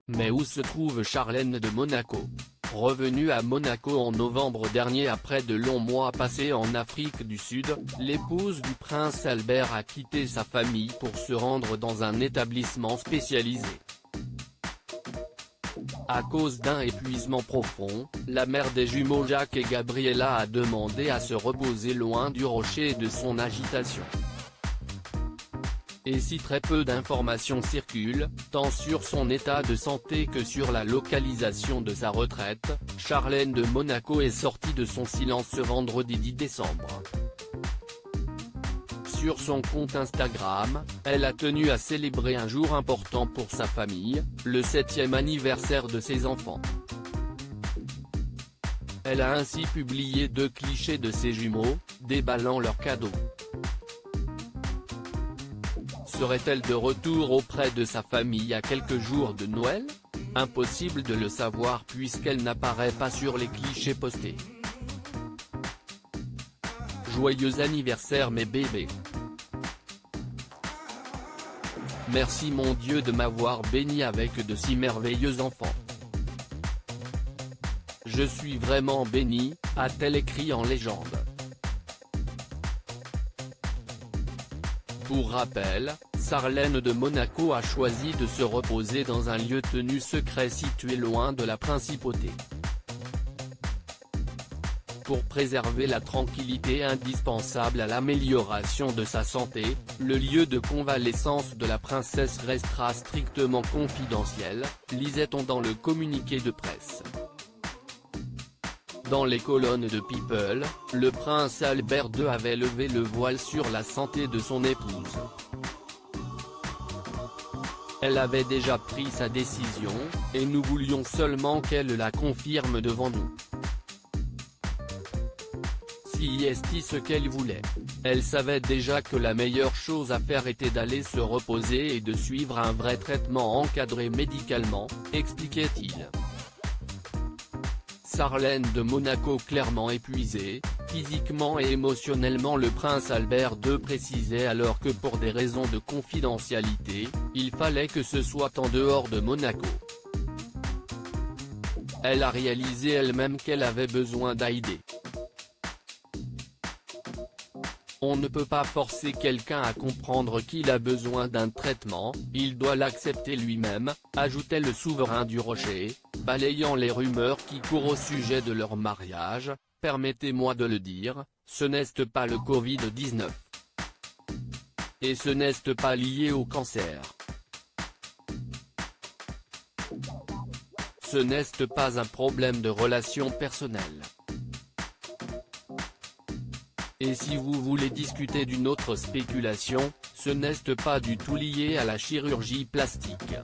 Mais où se trouve Charlène de Monaco? Revenue à Monaco en novembre dernier après de longs mois passés en Afrique du Sud, l'épouse du prince Albert a quitté sa famille pour se rendre dans un établissement spécialisé. À cause d'un épuisement profond, la mère des jumeaux Jacques et Gabriella a demandé à se reposer loin du rocher et de son agitation. Et si très peu d'informations circulent, tant sur son état de santé que sur la localisation de sa retraite, Charlène de Monaco est sortie de son silence ce vendredi 10 décembre. Sur son compte Instagram, elle a tenu à célébrer un jour important pour sa famille, le 7e anniversaire de ses enfants. Elle a ainsi publié 2 clichés de ses jumeaux, déballant leurs cadeaux. Serait-elle de retour auprès de sa famille à quelques jours de Noël? Impossible de le savoir puisqu'elle n'apparaît pas sur les clichés postés. Joyeux anniversaire mes bébés. Merci mon Dieu de m'avoir béni avec de si merveilleux enfants. Je suis vraiment béni, a-t-elle écrit en légende. Pour rappel, Charlène de Monaco a choisi de se reposer dans un lieu tenu secret situé loin de la principauté. Pour préserver la tranquillité indispensable à l'amélioration de sa santé, le lieu de convalescence de la princesse restera strictement confidentiel, lisait-on dans le communiqué de presse. Dans les colonnes de People, le prince Albert II avait levé le voile sur la santé de son épouse. Elle avait déjà pris sa décision, et nous voulions seulement qu'elle la confirme devant nous. Si est ce qu'elle voulait. Elle savait déjà que la meilleure chose à faire était d'aller se reposer et de suivre un vrai traitement encadré médicalement, expliquait-il. Charlène de Monaco clairement épuisée, physiquement et émotionnellement. Le prince Albert II précisait alors que pour des raisons de confidentialité, il fallait que ce soit en dehors de Monaco. Elle a réalisé elle-même qu'elle avait besoin d'aide. On ne peut pas forcer quelqu'un à comprendre qu'il a besoin d'un traitement, il doit l'accepter lui-même, ajoutait le souverain du Rocher, balayant les rumeurs qui courent au sujet de leur mariage. Permettez-moi de le dire, ce n'est pas le Covid-19. Et ce n'est pas lié au cancer. Ce n'est pas un problème de relations personnelles. Et si vous voulez discuter d'une autre spéculation, ce n'est pas du tout lié à la chirurgie plastique.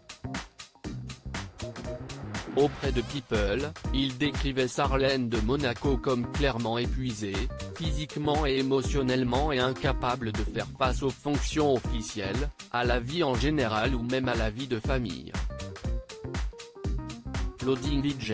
Auprès de People, il décrivait Charlène de Monaco comme clairement épuisée, physiquement et émotionnellement et incapable de faire face aux fonctions officielles, à la vie en général ou même à la vie de famille. Loading DJ.